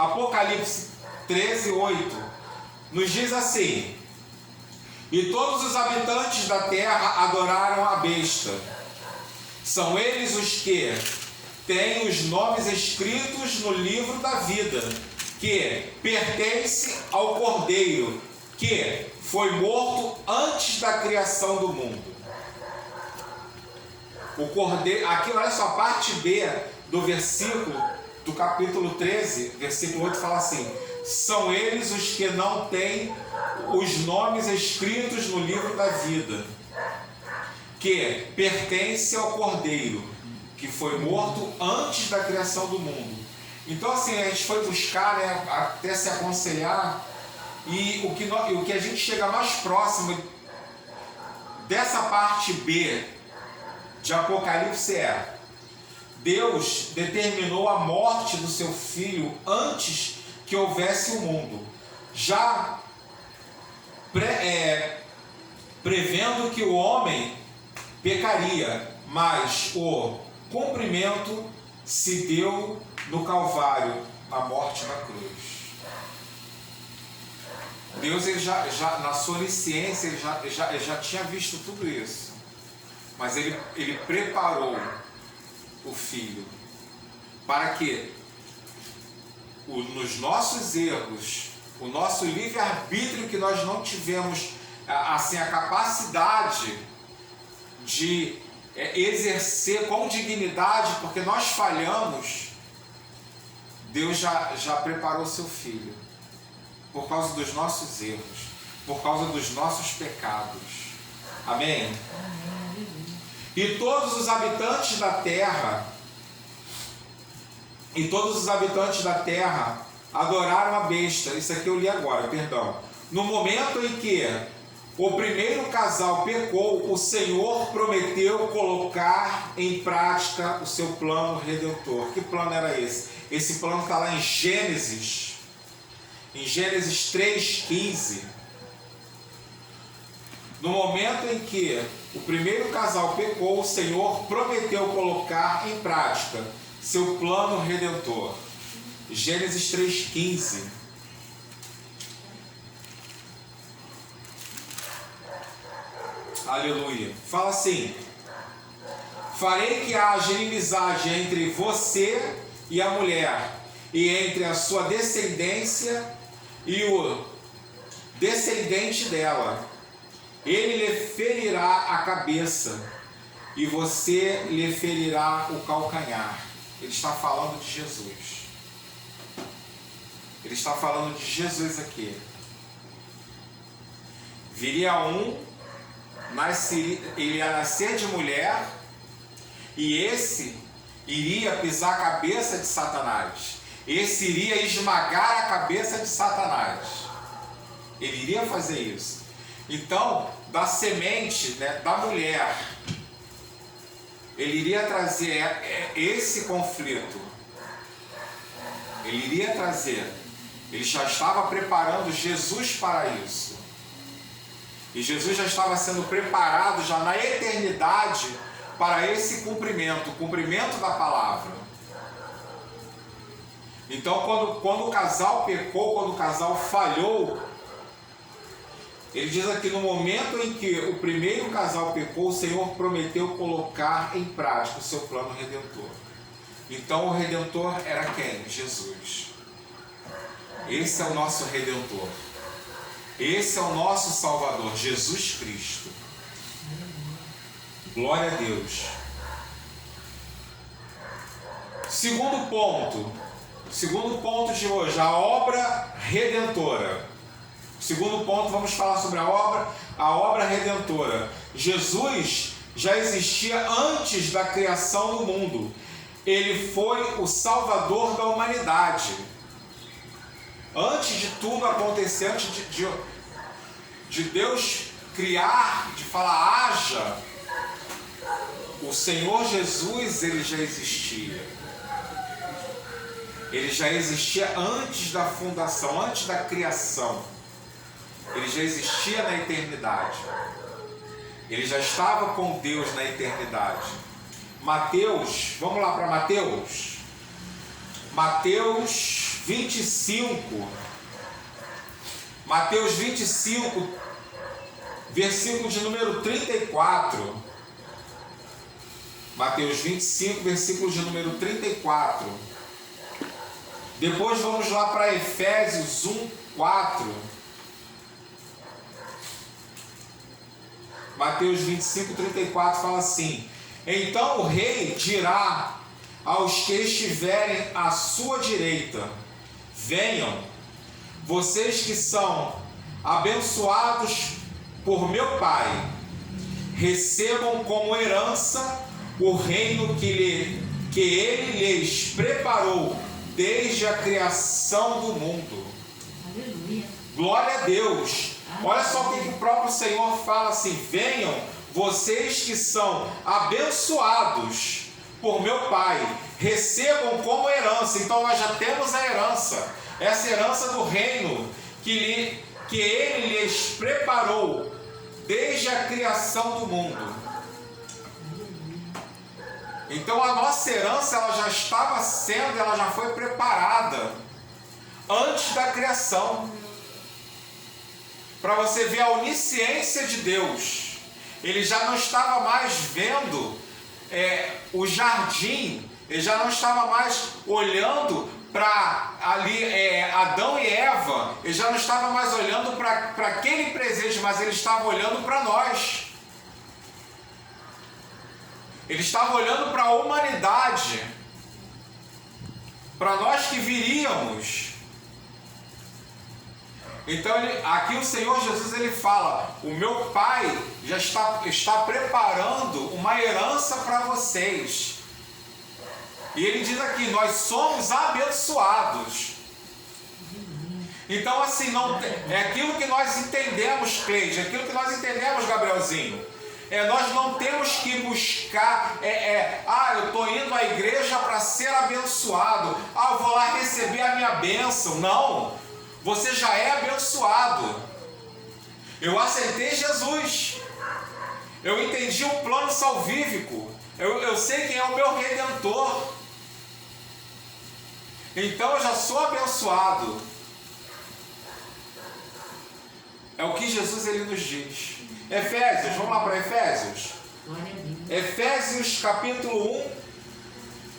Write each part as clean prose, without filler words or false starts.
Apocalipse 13:8 nos diz assim: e todos os habitantes da terra adoraram a besta. São eles os que têm os nomes escritos no livro da vida, que pertence ao Cordeiro, que foi morto antes da criação do mundo. O Cordeiro, aqui olha só, a parte B do versículo do capítulo 13, versículo 8 fala assim: são eles os que não têm os nomes escritos no livro da vida, que pertence ao Cordeiro, que foi morto antes da criação do mundo. Então assim, a gente foi buscar, né, até se aconselhar, e o que a gente chega mais próximo dessa parte B de Apocalipse é: Deus determinou a morte do seu filho antes que houvesse o mundo, já prevendo que o homem pecaria, mas o cumprimento se deu no Calvário, na morte da cruz. Deus, ele já na sua onisciência, ele já tinha visto tudo isso, mas ele preparou o Filho para que nos nossos erros, o nosso livre-arbítrio, que nós não tivemos assim a capacidade de exercer com dignidade, porque nós falhamos, Deus já preparou seu Filho por causa dos nossos erros, por causa dos nossos pecados. Amém? E todos os habitantes da terra adoraram a besta. Isso aqui eu li agora, perdão. No momento em que o primeiro casal pecou, o Senhor prometeu colocar em prática o seu plano redentor. Que plano era esse? Esse plano está lá em Gênesis 3:15. No momento em que o primeiro casal pecou, o Senhor prometeu colocar em prática seu plano redentor. Gênesis 3:15. Aleluia. Fala assim: farei que haja inimizade entre você e a mulher, e entre a sua descendência e o descendente dela. Ele lhe ferirá a cabeça e você lhe ferirá o calcanhar. Ele está falando de Jesus. Ele está falando de Jesus aqui. Viria ele ia nascer de mulher, e esse iria pisar a cabeça de Satanás. Esse iria esmagar a cabeça de Satanás. Ele iria fazer isso. Então, da semente, né, da mulher, ele iria trazer esse conflito. Ele iria trazer. Ele já estava preparando Jesus para isso. E Jesus já estava sendo preparado já na eternidade para esse cumprimento, o cumprimento da palavra. Então, quando o casal pecou, quando o casal falhou, ele diz aqui: no momento em que o primeiro casal pecou, o Senhor prometeu colocar em prática o seu plano redentor. Então o redentor era quem? Jesus. Esse é o nosso redentor. Esse é o nosso Salvador, Jesus Cristo. Glória a Deus. Segundo ponto de hoje, a obra redentora. Segundo ponto, vamos falar sobre a obra redentora. Jesus já existia antes da criação do mundo. Ele foi o Salvador da humanidade. Antes de tudo acontecer, antes de Deus criar, de falar haja, o Senhor Jesus, ele já existia. Ele já existia antes da fundação, antes da criação. Ele já existia na eternidade. Ele já estava com Deus na eternidade. Mateus, vamos lá para Mateus. Mateus 25. Mateus 25, versículo de número 34. Mateus 25, versículo de número 34. Depois vamos lá para Efésios 1, 4. Mateus 25, 34 fala assim: então o rei dirá aos que estiverem à sua direita: venham, vocês que são abençoados por meu Pai, recebam como herança o reino que ele lhes preparou desde a criação do mundo. Aleluia. Glória a Deus. Olha só o que o próprio Senhor fala assim: venham, vocês que são abençoados por meu Pai, recebam como herança. Então nós já temos a herança, essa herança do reino que ele lhes preparou desde a criação do mundo. Então a nossa herança, ela já estava sendo, ela já foi preparada antes da criação. Para você ver a onisciência de Deus, ele já não estava mais vendo o jardim, ele já não estava mais olhando para ali Adão e Eva, ele já não estava mais olhando para aquele presente, mas ele estava olhando para nós. Ele estava olhando para a humanidade, para nós que viríamos. Então aqui o Senhor Jesus ele fala: o meu Pai já está preparando uma herança para vocês. E ele diz aqui: nós somos abençoados. Então assim, não é aquilo que nós entendemos, Cleide, é aquilo que nós entendemos, Gabrielzinho. Nós não temos que buscar, eu estou indo à igreja para ser abençoado, eu vou lá receber a minha bênção. Não, você já é abençoado. Eu aceitei Jesus, eu entendi o plano salvífico, eu sei quem é o meu Redentor, então eu já sou abençoado. É o que Jesus ele nos diz. Efésios, vamos lá para Efésios. Efésios capítulo 1,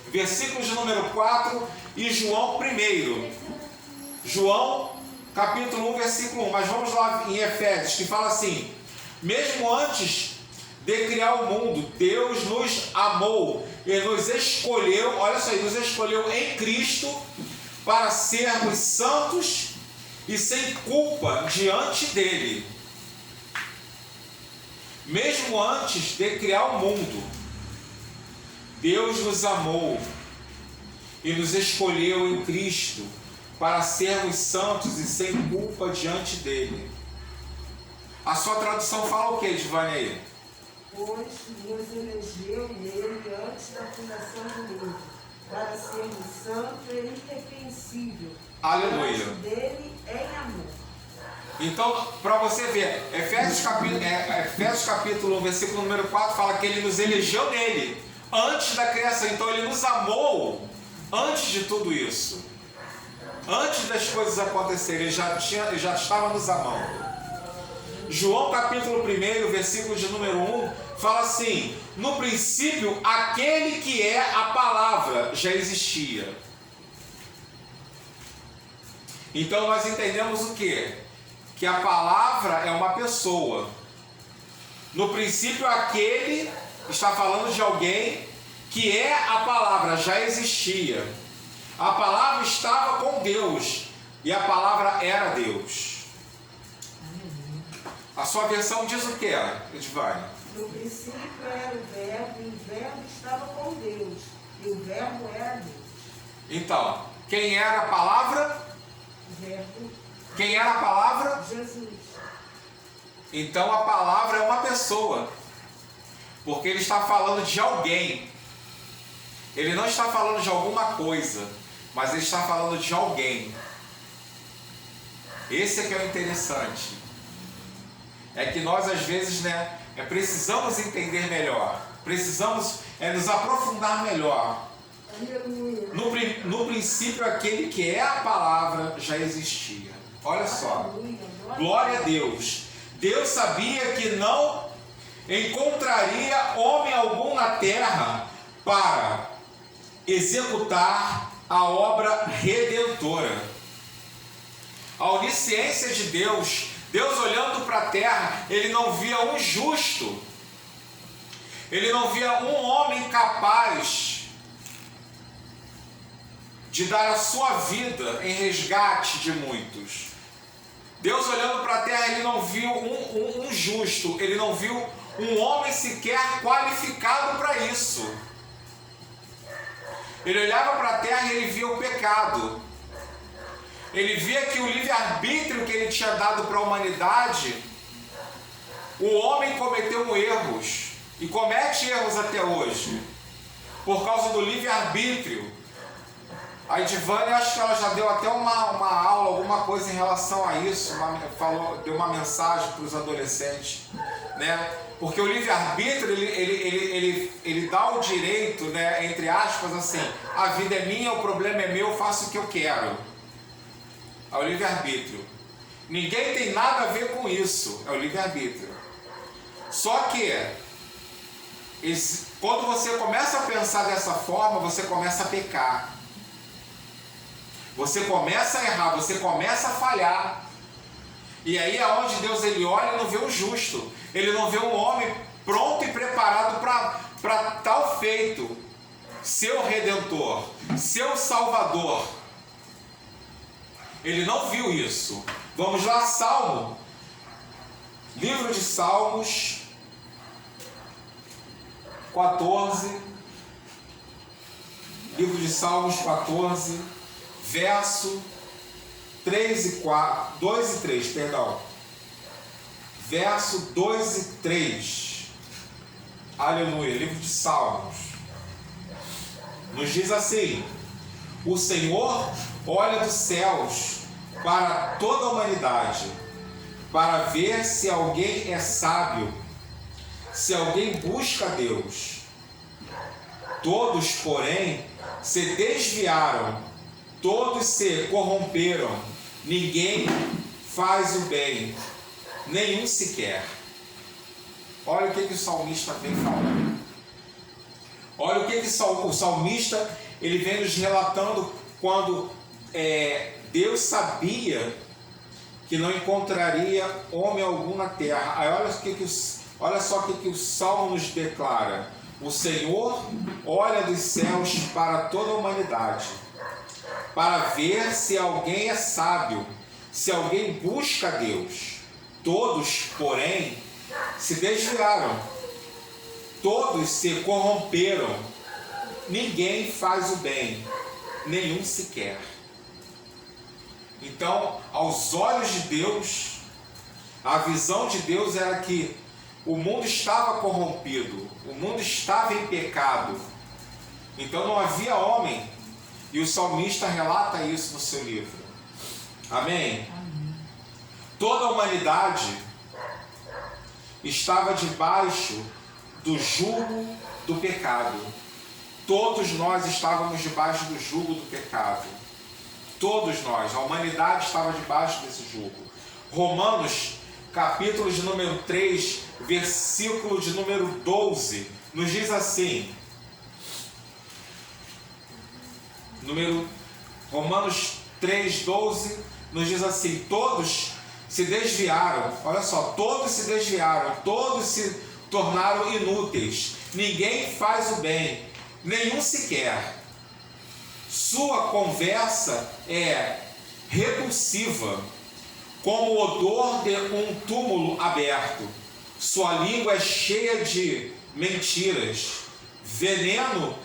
versículos de número 4 e João 1. João capítulo 1, versículo 1. Mas vamos lá em Efésios, que fala assim: mesmo antes de criar o mundo, Deus nos amou e nos escolheu, olha só aí, nos escolheu em Cristo para sermos santos e sem culpa diante dele. Mesmo antes de criar o mundo, Deus nos amou e nos escolheu em Cristo para sermos santos e sem culpa diante dele. A sua tradução fala o que, Giovanni, aí? Pois nos elegeu nele antes da fundação do mundo, para sermos santos e irrepreensível. Aleluia. Diante dele em amor. Então, para você ver, Efésios capítulo 1, versículo número 4, fala que ele nos elegeu nele, antes da criação. Então ele nos amou antes de tudo isso. Antes das coisas acontecerem, ele já estava nos amando. João capítulo 1, versículo de número 1, fala assim: no princípio, aquele que é a palavra já existia. Então nós entendemos o quê? Que a palavra é uma pessoa. No princípio, aquele está falando de alguém que é a palavra, já existia. A palavra estava com Deus e a palavra era Deus. A sua versão diz o que, Edivane? No princípio era o verbo, e o verbo estava com Deus, e o verbo era Deus. Então, quem era a palavra? O verbo. Quem era a palavra? Jesus. Então a palavra é uma pessoa, porque ele está falando de alguém. Ele não está falando de alguma coisa, mas ele está falando de alguém. Esse é que é o interessante. É que nós às vezes, precisamos entender melhor, precisamos nos aprofundar melhor. Aleluia. No no princípio aquele que é a palavra já existia. Olha só, glória a Deus. Deus sabia que não encontraria homem algum na terra para executar a obra redentora. A onisciência de Deus, Deus olhando para a terra, Ele não via um justo, Ele não via um homem capaz de dar a sua vida em resgate de muitos. Deus olhando para a terra, Ele não viu um justo, Ele não viu um homem sequer qualificado para isso. Ele olhava para a terra e Ele via o pecado. Ele via que o livre-arbítrio que Ele tinha dado para a humanidade, o homem cometeu erros, e comete erros até hoje, por causa do livre-arbítrio. A Edivânia, acho que ela já deu até uma aula, alguma coisa em relação a isso, deu uma mensagem para os adolescentes, né? Porque o livre-arbítrio, ele dá o direito, né, entre aspas, assim, a vida é minha, o problema é meu, eu faço o que eu quero. É o livre-arbítrio. Ninguém tem nada a ver com isso, é o livre-arbítrio. Só que, quando você começa a pensar dessa forma, você começa a pecar. Você começa a errar, você começa a falhar. E aí é onde Deus ele olha e não vê o justo. Ele não vê um homem pronto e preparado para tal feito. Seu Redentor, seu Salvador. Ele não viu isso. Vamos lá, Salmo. Livro de Salmos 14. Livro de Salmos 14. Verso 2 e 3, perdão. Verso 2 e 3. Aleluia, livro de Salmos. Nos diz assim: o Senhor olha dos céus para toda a humanidade, para ver se alguém é sábio, se alguém busca Deus. Todos, porém, se desviaram, todos se corromperam, ninguém faz o bem, nenhum sequer. Olha o que o salmista vem falando. Olha o que o salmista ele vem nos relatando quando Deus sabia que não encontraria homem algum na terra. Aí olha só o que o Salmo nos declara: o Senhor olha dos céus para toda a humanidade, para ver se alguém é sábio, se alguém busca Deus. Todos, porém, se desviaram, todos se corromperam, ninguém faz o bem, nenhum sequer. Então, aos olhos de Deus, a visão de Deus era que o mundo estava corrompido, o mundo estava em pecado, então não havia homem. E o salmista relata isso no seu livro. Amém? Toda a humanidade estava debaixo do jugo do pecado. Todos nós estávamos debaixo do jugo do pecado. Todos nós, a humanidade estava debaixo desse jugo. Romanos, capítulo de número 3, versículo de número 12, nos diz assim: Romanos 3,12 nos diz assim: todos se desviaram, olha só, todos se desviaram, todos se tornaram inúteis, ninguém faz o bem, nenhum sequer. Sua conversa é repulsiva, como o odor de um túmulo aberto. Sua língua é cheia de mentiras, veneno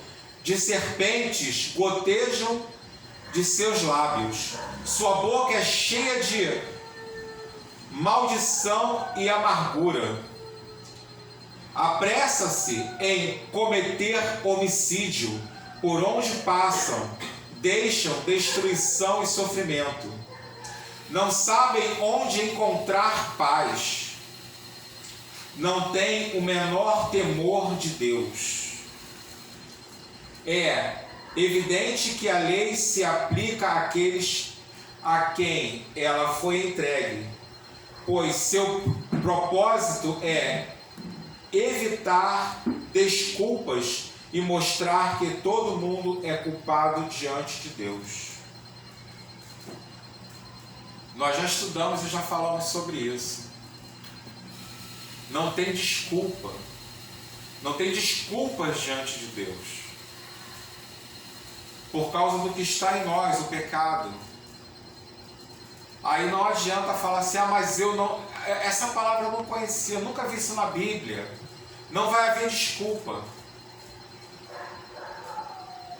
de serpentes gotejam de seus lábios. Sua boca é cheia de maldição e amargura. Apressa-se em cometer homicídio. Por onde passam, deixam destruição e sofrimento. Não sabem onde encontrar paz. Não têm o menor temor de Deus. Evidente que a lei se aplica àqueles a quem ela foi entregue, pois seu propósito é evitar desculpas e mostrar que todo mundo é culpado diante de Deus. Nós já estudamos e já falamos sobre isso. Não tem desculpa. Não tem desculpas diante de Deus. Por causa do que está em nós, o pecado. Aí não adianta falar assim, mas eu não... Essa palavra eu não conhecia, eu nunca vi isso na Bíblia. Não vai haver desculpa.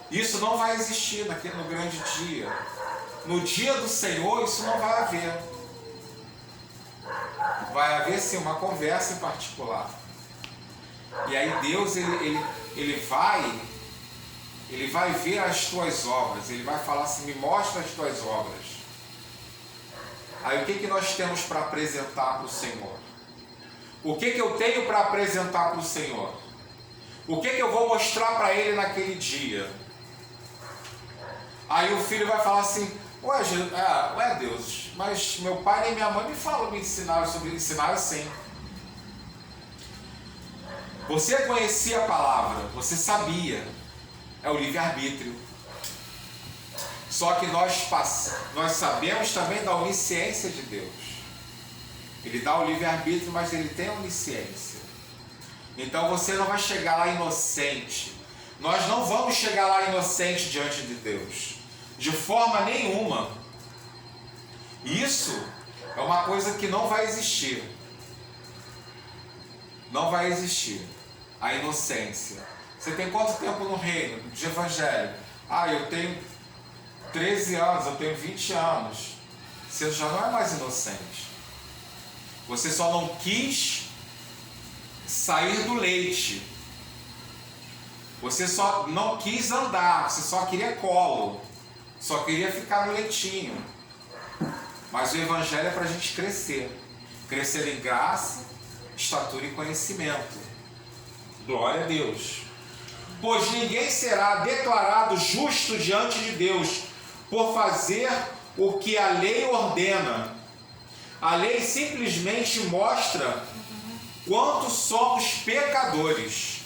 Isso não vai existir no grande dia. No dia do Senhor, isso não vai haver. Vai haver sim uma conversa em particular. E aí Deus, ele vai ver as tuas obras. Ele vai falar assim, me mostra as tuas obras. Aí o que nós temos para apresentar para o Senhor? O que eu tenho para apresentar para o Senhor? O que eu vou mostrar para Ele naquele dia? Aí o filho vai falar assim, ué Deus, mas meu pai nem minha mãe me ensinaram sobre isso. Ensinaram sim. Você conhecia a palavra, você sabia. É o livre-arbítrio. Só que nós sabemos também da onisciência de Deus. Ele dá o livre-arbítrio, mas ele tem a onisciência. Então você não vai chegar lá inocente. Nós não vamos chegar lá inocente diante de Deus. De forma nenhuma. Isso é uma coisa que não vai existir. Não vai existir. A inocência. Você tem quanto tempo no reino de evangelho? Eu tenho 13 anos, eu tenho 20 anos. Você já não é mais inocente. Você só não quis sair do leite. Você só não quis andar, você só queria colo. Só queria ficar no leitinho. Mas o evangelho é para a gente crescer. Crescer em graça, estatura e conhecimento. Glória a Deus. Pois ninguém será declarado justo diante de Deus por fazer o que a lei ordena. A lei simplesmente mostra quanto somos pecadores.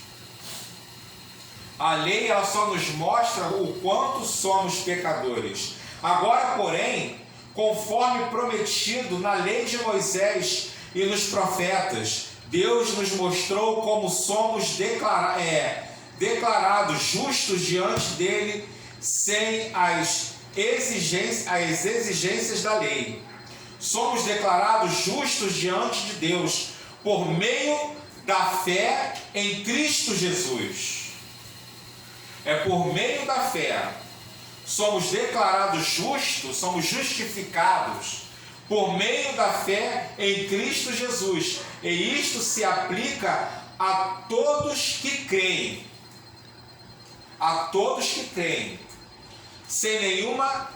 A lei ela só nos mostra o quanto somos pecadores. Agora, porém, conforme prometido na lei de Moisés e nos profetas, Deus nos mostrou como somos declarados justos diante dele sem as exigências da lei. Somos declarados justos diante de Deus por meio da fé em Cristo Jesus. É por meio da fé. Somos declarados justos, somos justificados por meio da fé em Cristo Jesus. E isto se aplica a todos que creem. A todos que creem. Sem nenhuma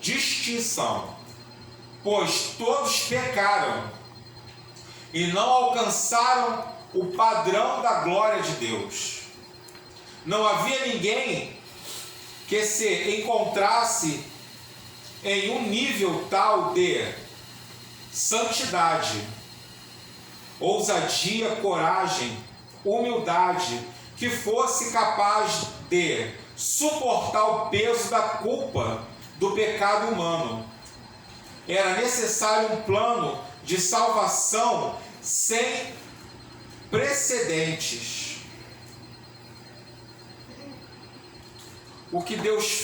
distinção. Pois todos pecaram e não alcançaram o padrão da glória de Deus. Não havia ninguém que se encontrasse em um nível tal de santidade, ousadia, coragem, humildade, que fosse capaz de suportar o peso da culpa do pecado humano. Era necessário um plano de salvação sem precedentes. O que Deus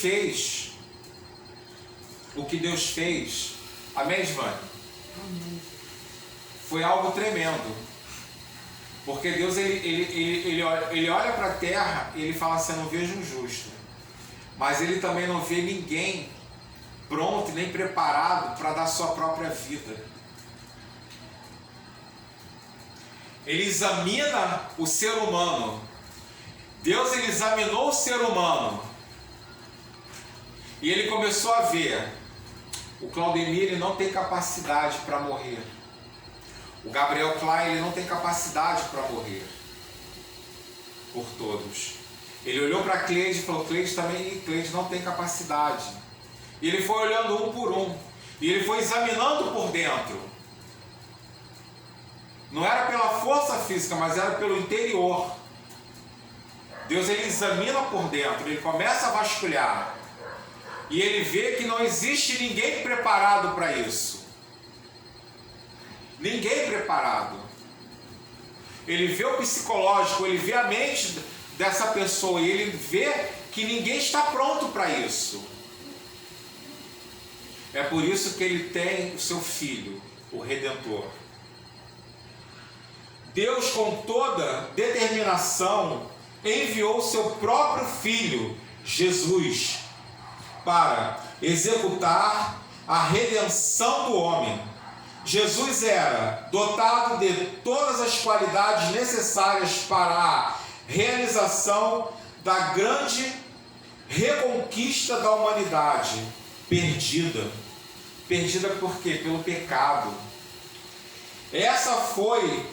fez, amém, Giovanni? Foi algo tremendo. Porque Deus, ele olha para a terra e ele fala assim, eu não vejo um justo. Mas ele também não vê ninguém pronto e nem preparado para dar sua própria vida. Ele examina o ser humano. Deus, ele examinou o ser humano. E ele começou a ver, o Claudemir, ele não tem capacidade para morrer. O Gabriel Klein, ele não tem capacidade para morrer por todos. Ele olhou para Cleide e falou: Cleide também, Cleide não tem capacidade. E ele foi olhando um por um. E ele foi examinando por dentro. Não era pela força física, mas era pelo interior. Deus, ele examina por dentro, ele começa a vasculhar. E ele vê que não existe ninguém preparado para isso. Ninguém preparado. Ele vê o psicológico, ele vê a mente dessa pessoa e ele vê que ninguém está pronto para isso. É por isso que ele tem o seu filho, o Redentor. Deus, com toda determinação, enviou o seu próprio filho, Jesus, para executar a redenção do homem. Jesus era dotado de todas as qualidades necessárias para a realização da grande reconquista da humanidade perdida. Perdida por quê? Pelo pecado. Essa foi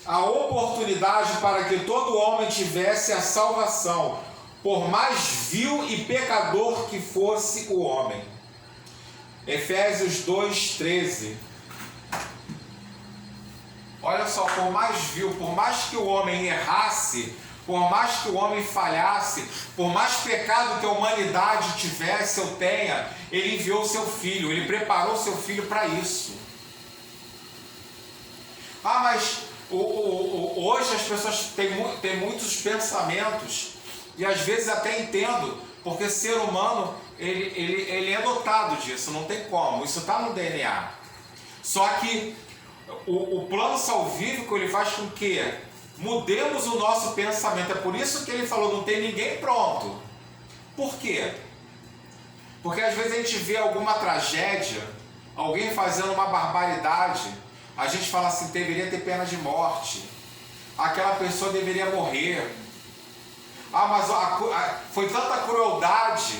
a oportunidade para que todo homem tivesse a salvação, por mais vil e pecador que fosse o homem. Efésios 2:13. Olha só, por mais vil, por mais que o homem errasse, por mais que o homem falhasse, por mais pecado que a humanidade tivesse ou tenha, ele enviou o seu filho, ele preparou o seu filho para isso. Ah, mas hoje as pessoas têm muitos pensamentos, e às vezes até entendo, porque ser humano ele é dotado disso, não tem como, isso está no DNA. Só que o plano salvífico ele faz com que mudemos o nosso pensamento. É por isso que ele falou: não tem ninguém pronto. Por quê? Porque às vezes a gente vê alguma tragédia, alguém fazendo uma barbaridade, a gente fala assim: deveria ter pena de morte, aquela pessoa deveria morrer. Ah, mas foi tanta crueldade.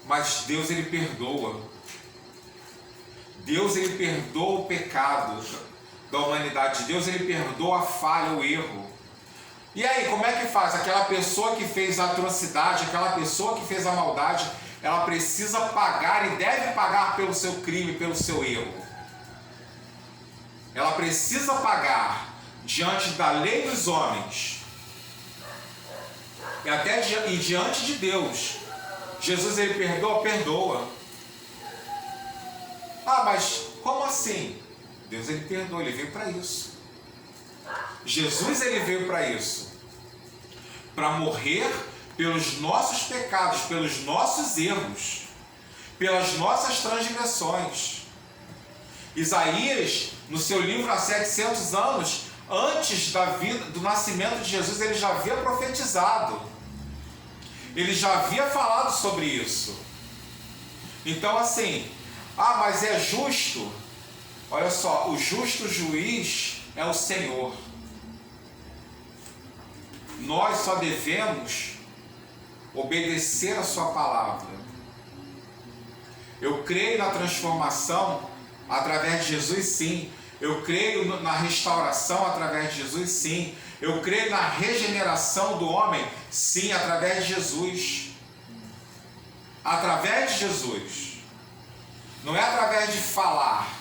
Mas Deus, ele perdoa. Deus, ele perdoa o pecado da humanidade. Deus, ele perdoa a falha, o erro. E aí, como é que faz? Aquela pessoa que fez a atrocidade, aquela pessoa que fez a maldade, ela precisa pagar e deve pagar pelo seu crime, pelo seu erro. Ela precisa pagar diante da lei dos homens e até diante de Deus. Jesus, ele perdoa? Perdoa. Ah, mas como assim? Deus, ele perdoa, ele veio para isso. Jesus, ele veio para isso, para morrer pelos nossos pecados, pelos nossos erros, pelas nossas transgressões. Isaías, no seu livro, há 700 anos antes do nascimento de Jesus, ele já havia profetizado, ele já havia falado sobre isso. Então, assim, ah, mas é justo? Olha só, o justo juiz é o Senhor. Nós só devemos obedecer a sua palavra. Eu creio na transformação através de Jesus, sim. Eu creio na restauração através de Jesus, sim. Eu creio na regeneração do homem, sim, através de Jesus. Através de Jesus. Não é através de falar.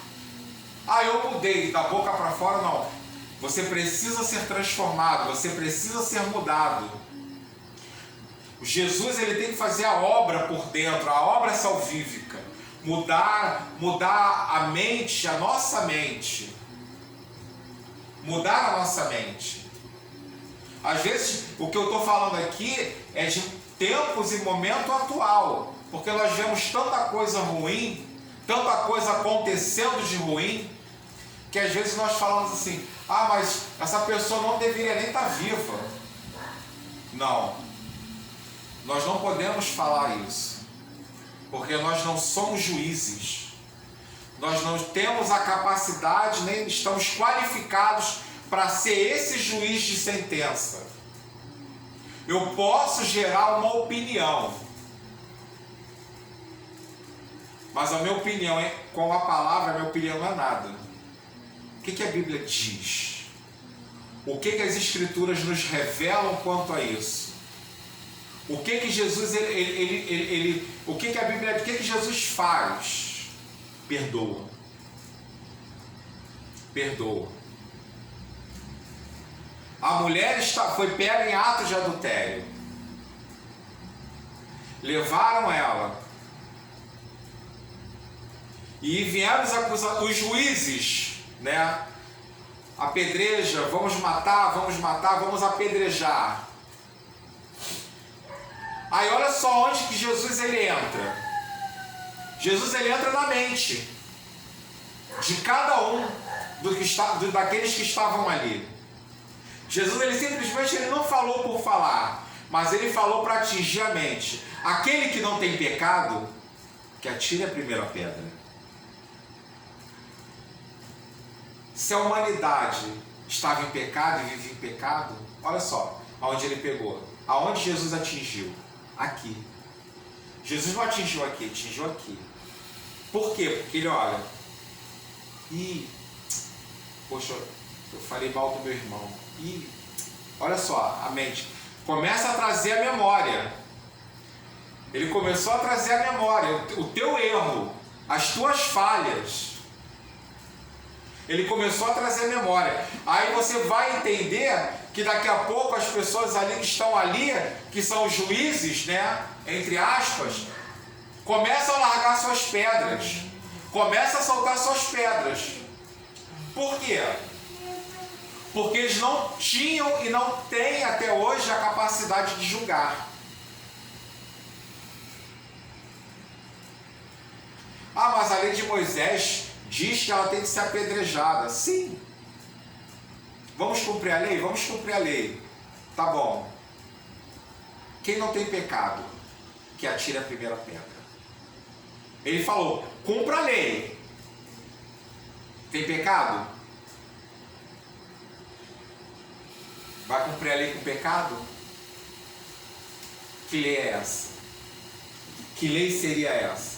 Ah, eu mudei da boca para fora, não. Você precisa ser transformado, você precisa ser mudado. Jesus, ele tem que fazer a obra por dentro, a obra salvífica. Mudar a mente, a nossa mente. Mudar a nossa mente. Às vezes, o que eu estou falando aqui é de tempos e momento atual. Porque nós vemos tanta coisa ruim, tanta coisa acontecendo de ruim, que às vezes nós falamos assim: ah, mas essa pessoa não deveria nem estar viva. Não. Nós não podemos falar isso. Porque nós não somos juízes. Nós não temos a capacidade, nem estamos qualificados para ser esse juiz de sentença. Eu posso gerar uma opinião, mas a minha opinião, com a palavra, a minha opinião não é nada. O que a Bíblia diz? O que as Escrituras nos revelam quanto a isso? O que Jesus, o que a Bíblia, o que Jesus faz? Perdoa. Perdoa. A mulher foi pega em atos de adultério. Levaram ela. E vieram os juízes, né? Apedreja, vamos matar, vamos apedrejar. Aí olha só onde que Jesus ele entra. Jesus ele entra na mente de cada um daqueles que estavam ali. Jesus ele simplesmente não falou por falar, mas ele falou para atingir a mente. Aquele que não tem pecado, que atire a primeira pedra. Se a humanidade estava em pecado e vivia em pecado, olha só aonde ele pegou. Aonde Jesus atingiu? Aqui. Jesus não atingiu aqui, atingiu aqui. Por quê? Porque ele olha. Poxa, eu falei mal do meu irmão. Olha só, a mente. Começa a trazer a memória. Ele começou a trazer a memória. O teu erro, as tuas falhas. Ele começou a trazer a memória. Aí você vai entender que daqui a pouco as pessoas ali que estão ali, que são os juízes, né? Entre aspas, começam a largar suas pedras. Começam a soltar suas pedras. Por quê? Porque eles não tinham e não têm até hoje a capacidade de julgar. Ah, mas a lei de Moisés diz que ela tem que ser apedrejada. Sim. Vamos cumprir a lei? Vamos cumprir a lei. Tá bom. Quem não tem pecado, que atire a primeira pedra. Ele falou, cumpra a lei. Tem pecado? Vai cumprir a lei com pecado? Que lei é essa? Que lei seria essa?